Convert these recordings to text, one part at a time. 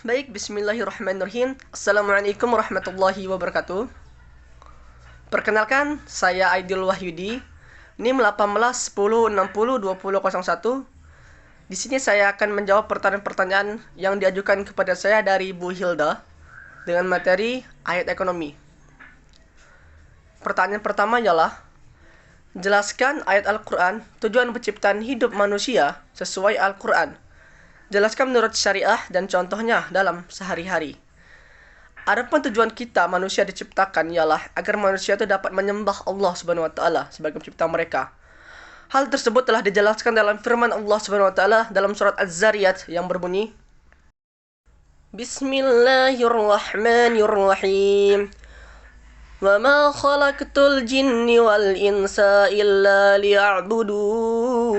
Baik, bismillahirrahmanirrahim. Assalamualaikum warahmatullahi wabarakatuh. Perkenalkan, saya Aidil Wahyudi, NIM 1810602001. Di sini saya akan menjawab pertanyaan-pertanyaan yang diajukan kepada saya dari Bu Hilda dengan materi ayat ekonomi. Pertanyaan pertama ialah, jelaskan ayat Al-Quran tujuan penciptaan hidup manusia sesuai Al-Quran. Jelaskan menurut syariah dan contohnya dalam sehari-hari. Adapun tujuan kita manusia diciptakan ialah agar manusia itu dapat menyembah Allah Subhanahu wa taala sebagai pencipta mereka. Hal tersebut telah dijelaskan dalam firman Allah Subhanahu wa taala dalam surat Az-Zariyat yang berbunyi, Bismillahirrahmanirrahim. Wa ma khalaqtul jinni wal insa illa liya'budun.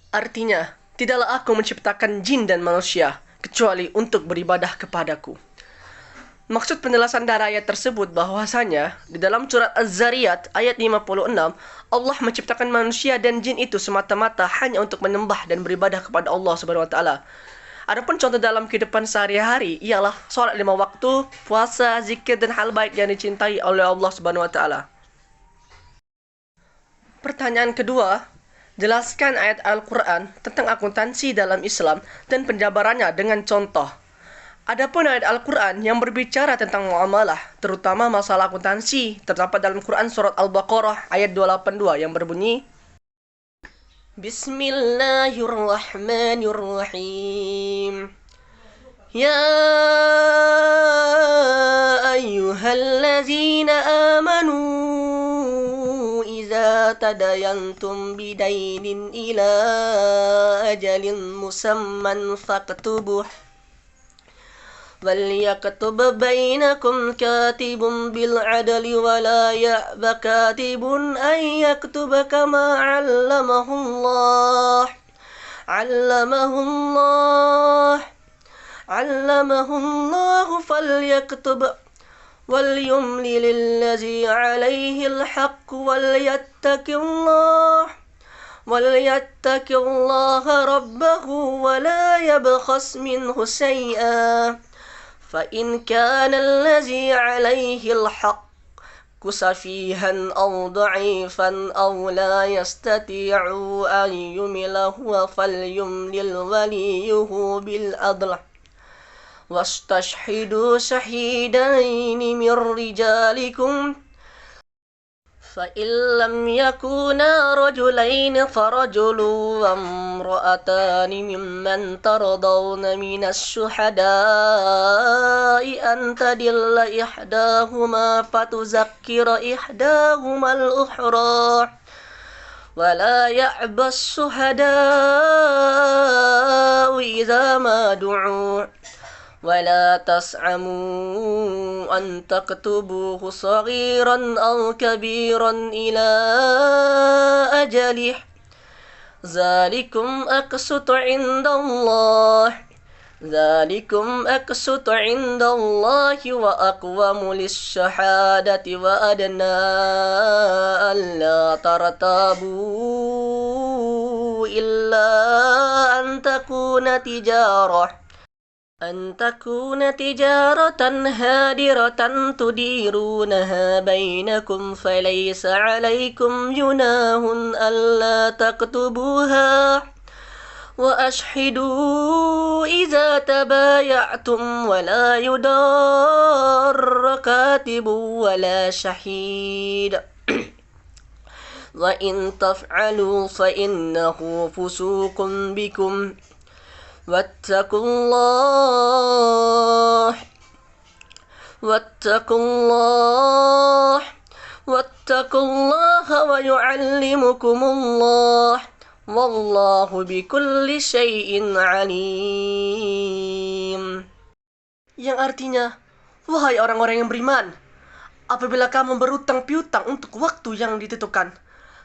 Artinya, tidaklah aku menciptakan jin dan manusia, kecuali untuk beribadah kepadaku. Maksud penjelasan dari ayat tersebut bahwasanya, di dalam surat Az-Zariyat ayat 56, Allah menciptakan manusia dan jin itu semata-mata hanya untuk menyembah dan beribadah kepada Allah Subhanahu wa taala. Adapun contoh dalam kehidupan sehari-hari ialah sholat 5 waktu, puasa, zikir dan hal baik yang dicintai oleh Allah Subhanahu wa taala. Pertanyaan kedua, jelaskan ayat Al-Quran tentang akuntansi dalam Islam dan penjabarannya dengan contoh. Adapun ayat Al-Quran yang berbicara tentang muamalah, terutama masalah akuntansi, terdapat dalam Quran surat Al-Baqarah ayat 282 yang berbunyi, Bismillahirrahmanirrahim. Ya ayyuhallazina amanu tadayantum bidainin ila ajalin musamman faktubuh wal yaktub bainakum katibun bil adli wa la ya'ba katibun ay yaktuba kama 'allamahu Allah falyaktub وليملل الذي عليه الحق وليتق الله ربه ولا يبخس منه شيئا فإن كان الذي عليه الحق سفيها أو ضعيفا أو لا يستطيع أن يمل هو فليملل وليه بالعدل واستشهدوا شهيدين من رجالكم فإن لم يكونا رجلين فرجل وامرأتان ممن ترضون من الشهداء أن تضل إحداهما فتذكر إحداهما الأخرى ولا يأبى الشهداء إذا ما دعوا ولا تسعموا أن تكتبوه صغيرا أو كبيرا إلى أجله ذلكم أقسط عند الله وأقوم للشهادة وأدنى ألا ترتابوا إلا أن تكون تجارة هادرة تديرونها بينكم فليس عليكم جناح ألا تكتبوها وأشهدوا إذا تبايعتم ولا يضار كاتب ولا شهيد وإن تفعلوا فإنه فسوق بكم واتقوا الله ويعلمكم الله والله بكل شيء عليم. Yang artinya, wahai orang-orang yang beriman, apabila kamu berutang piutang untuk waktu yang ditentukan,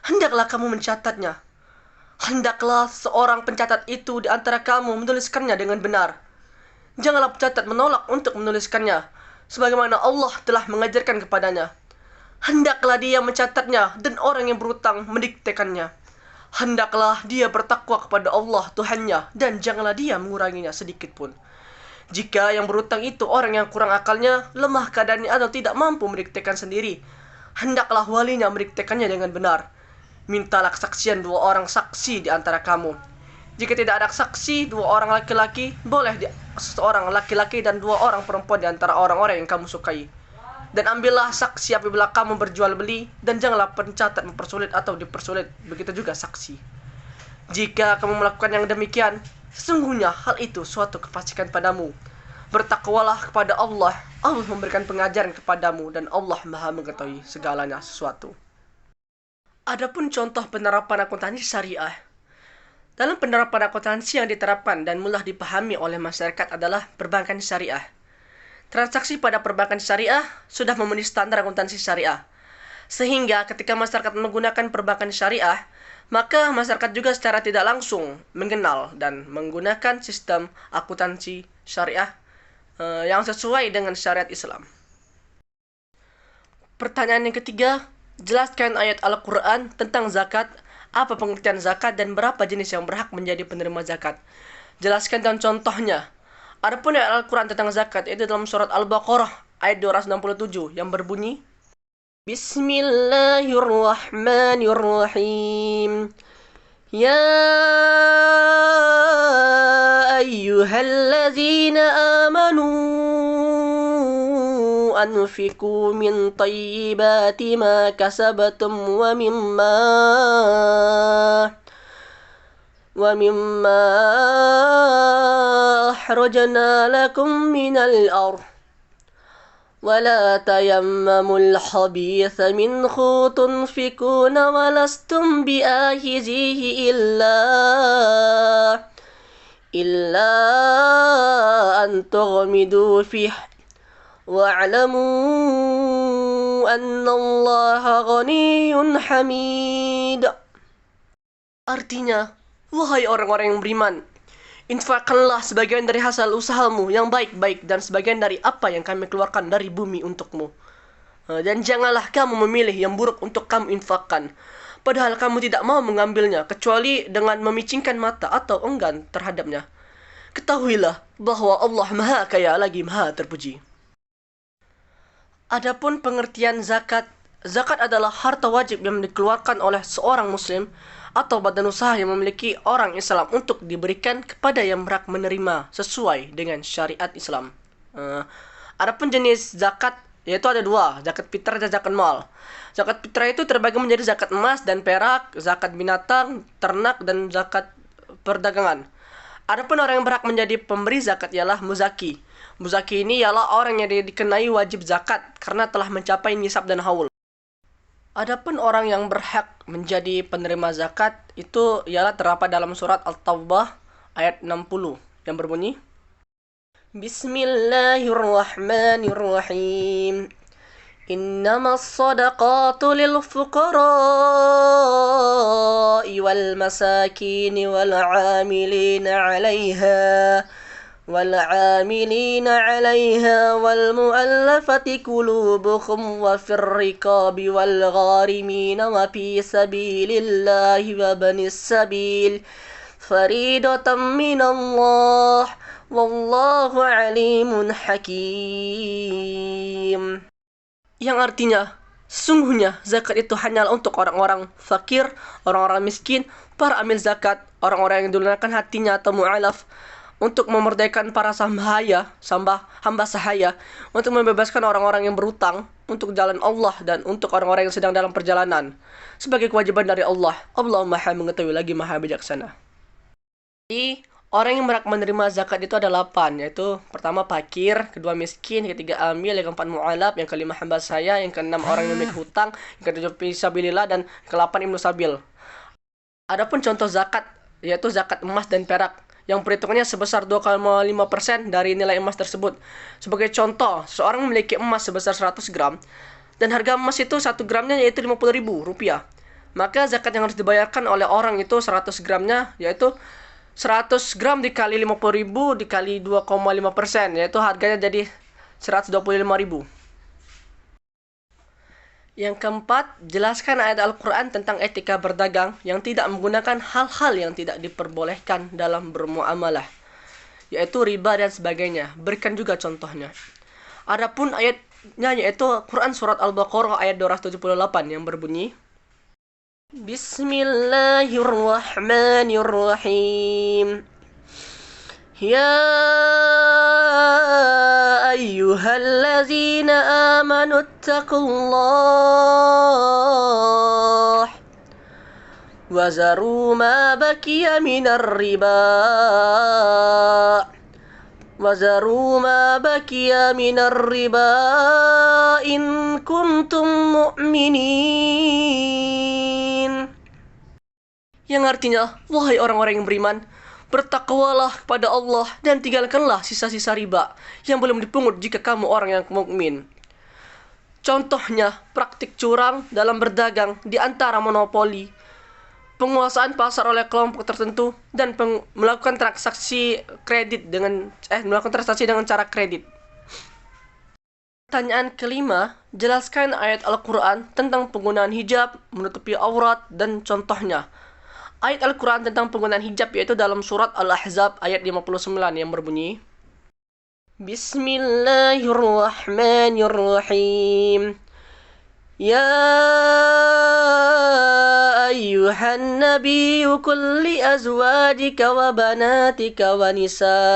hendaklah kamu mencatatnya. Hendaklah seorang pencatat itu di antara kamu menuliskannya dengan benar. Janganlah pencatat menolak untuk menuliskannya, sebagaimana Allah telah mengajarkan kepadanya. Hendaklah dia mencatatnya dan orang yang berutang mendiktekannya. Hendaklah dia bertakwa kepada Allah Tuhannya dan janganlah dia menguranginya sedikit pun. Jika yang berhutang itu orang yang kurang akalnya, lemah keadaannya atau tidak mampu mendiktekan sendiri, hendaklah walinya mendiktekannya dengan benar. Mintalah kesaksian 2 orang saksi di antara kamu. Jika tidak ada saksi 2 orang laki-laki, boleh seorang laki-laki dan 2 orang perempuan di antara orang-orang yang kamu sukai. Dan ambillah saksi apabila kamu berjual beli, dan janganlah pencatat mempersulit atau dipersulit, begitu juga saksi. Jika kamu melakukan yang demikian, sesungguhnya hal itu suatu kefasikan padamu. Bertakwalah kepada Allah, Allah memberikan pengajaran kepadamu, dan Allah Maha mengetahui segalanya sesuatu. Adapun contoh penerapan akuntansi syariah. Dalam penerapan akuntansi yang diterapkan dan mudah dipahami oleh masyarakat adalah perbankan syariah. Transaksi pada perbankan syariah sudah memenuhi standar akuntansi syariah. Sehingga ketika masyarakat menggunakan perbankan syariah, maka masyarakat juga secara tidak langsung mengenal dan menggunakan sistem akuntansi syariah yang sesuai dengan syariat Islam. Pertanyaan yang ketiga, jelaskan ayat Al-Quran tentang zakat, apa pengertian zakat dan berapa jenis yang berhak menjadi penerima zakat. Jelaskan dan contohnya. Adapun ayat Al-Quran tentang zakat itu dalam surat Al-Baqarah ayat 267 yang berbunyi, Bismillahirrahmanirrahim. Ya ayyuhalladzina amanu anfiqu min tayyibati ma kasabatum ومما أخرجنا لكم من الأرض ولا تيمموا الخبيث منه تنفقون ولستم بآخذيه إلا أن تغمضوا فيه واعلموا أن الله غني حميد. Artinya, wahai orang-orang yang beriman, infakkanlah sebagian dari hasil usahamu yang baik-baik dan sebagian dari apa yang kami keluarkan dari bumi untukmu. Dan janganlah kamu memilih yang buruk untuk kamu infakkan, padahal kamu tidak mau mengambilnya kecuali dengan memicingkan mata atau enggan terhadapnya. Ketahuilah bahwa Allah Maha Kaya lagi Maha Terpuji. Adapun pengertian zakat, zakat adalah harta wajib yang dikeluarkan oleh seorang muslim atau badan usaha yang memiliki orang Islam untuk diberikan kepada yang berhak menerima sesuai dengan syariat Islam. Adapun jenis zakat yaitu ada 2, zakat fitrah dan zakat mal. Zakat fitrah itu terbagi menjadi zakat emas dan perak, zakat binatang, ternak, dan zakat perdagangan. Adapun orang yang berhak menjadi pemberi zakat ialah muzaki. Muzaki ini ialah orang yang dikenai wajib zakat karena telah mencapai nisab dan haul. Adapun orang yang berhak menjadi penerima zakat itu ialah terdapat dalam surat Al-Taubah ayat 60 yang berbunyi, Bismillahirrahmanirrahim. Innamas sadaqatu lil fuqara'i wal masakin wal 'amilina 'alaiha والمؤلفة قلوبهم وفي الرقاب والغارمين وفي سبيل الله وابن السبيل فريضة من الله والله عليم حكيم. Yang artinya, sesungguhnya zakat itu hanyalah untuk orang-orang fakir, orang-orang miskin, para amil zakat, orang-orang yang dilunakkan hatinya atau mu'alaf, untuk memerdekakan para hamba sahaya, untuk membebaskan orang-orang yang berutang untuk jalan Allah dan untuk orang-orang yang sedang dalam perjalanan sebagai kewajiban dari Allah. Allah Maha mengetahui lagi Maha bijaksana. Jadi, orang yang berhak menerima zakat itu ada 8, yaitu pertama fakir, kedua miskin, ketiga amil, yang keempat mu'alaf, yang kelima hamba sahaya, yang keenam orang yang memiliki hutang, yang ketujuh fisabilillah, dan ke-8 ibnu sabil. Adapun contoh zakat yaitu zakat emas dan perak yang perhitungannya sebesar 2,5% dari nilai emas tersebut. Sebagai contoh, seorang memiliki emas sebesar 100 gram dan harga emas itu 1 gramnya yaitu Rp50.000. Maka zakat yang harus dibayarkan oleh orang itu 100 gramnya yaitu 100 gram dikali 50.000 dikali 2,5%, yaitu harganya jadi 125.000. Yang keempat, jelaskan ayat Al-Quran tentang etika berdagang yang tidak menggunakan hal-hal yang tidak diperbolehkan dalam bermuamalah, yaitu riba dan sebagainya. Berikan juga contohnya. Adapun ayatnya yaitu Quran Surat Al-Baqarah ayat 278 yang berbunyi, Bismillahirrahmanirrahim. Ya ayyuhallazina amanu attaqullah wa zaru ma baqiya minar riba وَذَرُوا مَا بَقِيَ مِنَ الرِّبَا إِن كُنتُم مُّؤْمِنِينَ. Yang artinya, wahai orang-orang yang beriman, bertakwalah kepada Allah dan tinggalkanlah sisa-sisa riba yang belum dipungut jika kamu orang yang mukmin. Contohnya, praktik curang dalam berdagang di antara monopoli, penguasaan pasar oleh kelompok tertentu, dan melakukan transaksi dengan cara kredit. Pertanyaan kelima, jelaskan ayat Al-Quran tentang penggunaan hijab, menutupi aurat, dan contohnya. Ayat Al-Quran tentang penggunaan hijab yaitu dalam surat Al-Ahzab ayat 59 yang berbunyi, Bismillahirrahmanirrahim. Ya ayyuhan nabiyyu qul li azwajika wa banatika wa nisa'il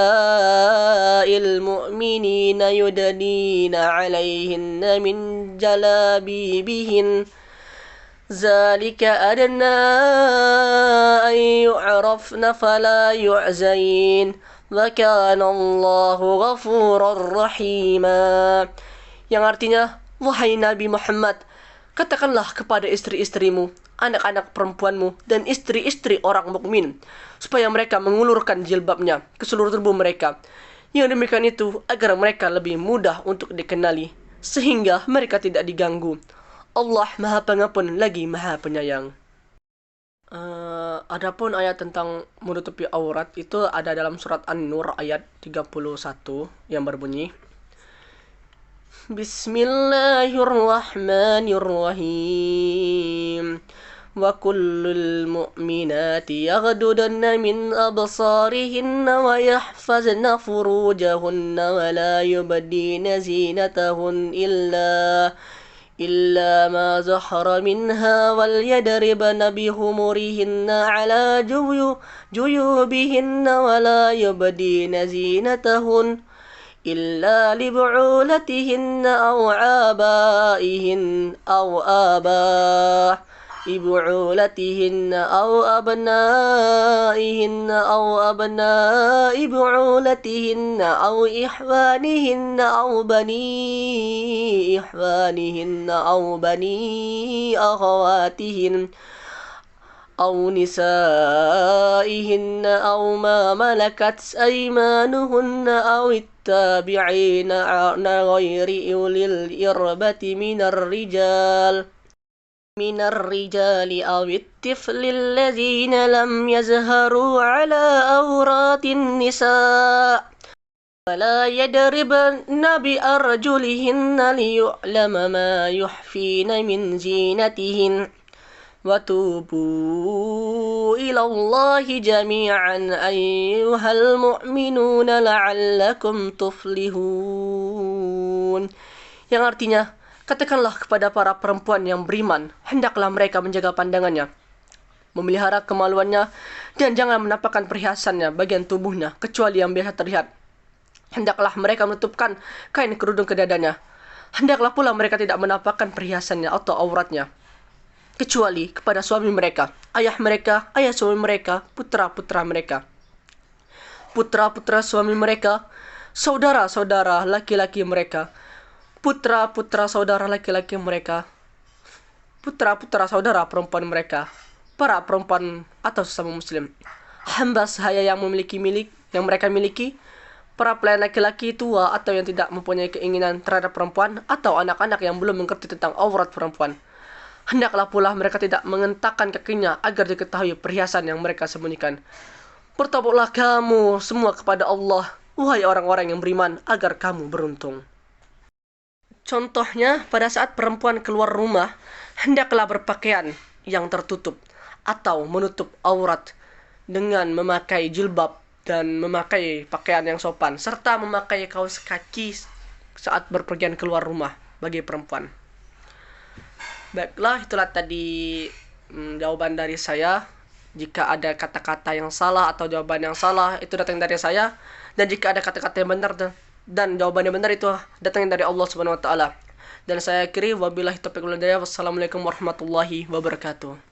mu'minina yudnina 'alaihinna min jalabibihin zalika adna an yu'rafna fala yu'zain wa kana Allahu ghafurar rahima. Yang artinya, wahai Nabi Muhammad, katakanlah kepada istri-istrimu, anak-anak perempuanmu, dan istri-istri orang mukmin, supaya mereka mengulurkan jilbabnya ke seluruh tubuh mereka. Yang demikian itu agar mereka lebih mudah untuk dikenali, sehingga mereka tidak diganggu. Allah Maha Pengampun lagi Maha Penyayang. Adapun ayat tentang menutupi aurat itu ada dalam surat An-Nur ayat 31 yang berbunyi, Bismillahirrahmanirrahim. Wa kullul mu'minati yaghdudna min absarihinna wa yahfazna furujahunna wa la yubdina zinatahun إلا ما ظهر منها وليضربن بخمرهن على جيوبهن ولا يبدين زينتهن إلا لبعولتهن أو آبائهن أو بعولتهن أو أبنائهن أو أبناء بعولتهن أو إخوانهن أو بني إخوانهن أو بني أخواتهن أو نسائهن أو ما ملكت أيمانهن أو التابعين غير أولي الإربة من الرجال أو الطفل الذين لم يظهروا على عورات النساء ولا يضربن بأرجلهن ليعلم ما يخفين من زينتهن وتوبوا إلى الله جميعا أيها المؤمنون لعلكم تفلحون. Yang artinya, katakanlah kepada para perempuan yang beriman, hendaklah mereka menjaga pandangannya, memelihara kemaluannya, dan jangan menampakkan perhiasannya bagian tubuhnya, kecuali yang biasa terlihat. Hendaklah mereka menutupkan kain kerudung ke dadanya. Hendaklah pula mereka tidak menampakkan perhiasannya atau auratnya, kecuali kepada suami mereka, ayah suami mereka, putra-putra mereka, putra-putra suami mereka, saudara-saudara laki-laki mereka, putra-putra saudara laki-laki mereka, putra-putra saudara perempuan mereka, para perempuan atau sesama muslim, hamba sahaya yang mereka miliki, para pelayan laki-laki tua atau yang tidak mempunyai keinginan terhadap perempuan, atau anak-anak yang belum mengerti tentang aurat perempuan. Hendaklah pula mereka tidak mengentakkan kakinya agar diketahui perhiasan yang mereka sembunyikan. Bertobatlah kamu semua kepada Allah, wahai orang-orang yang beriman, agar kamu beruntung. Contohnya, pada saat perempuan keluar rumah, hendaklah berpakaian yang tertutup atau menutup aurat dengan memakai jilbab dan memakai pakaian yang sopan, serta memakai kaos kaki saat berpergian keluar rumah bagi perempuan. Baiklah, itulah tadi jawaban dari saya. Jika ada kata-kata yang salah atau jawaban yang salah, itu datang dari saya. Dan jika ada kata-kata yang benar dan jawaban yang benar, itu datang dari Allah Subhanahu wa taala. Dan saya akhiri, wabillahi taufiq wal hidayah. Wassalamualaikum warahmatullahi wabarakatuh.